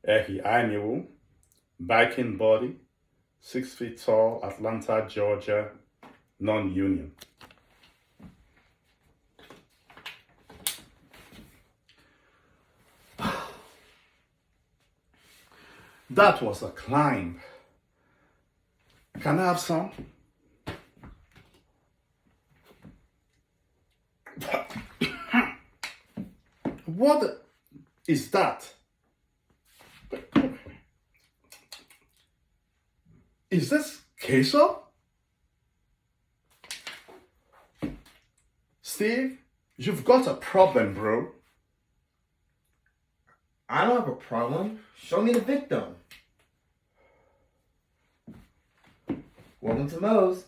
Ehi annual, biking body, 6 feet tall, Atlanta, Georgia, non-union. That was a climb. Can I have some? What is that? Is this queso? Steve, you've got a problem, bro. I don't have a problem. Show me the victim. Welcome to Moe's.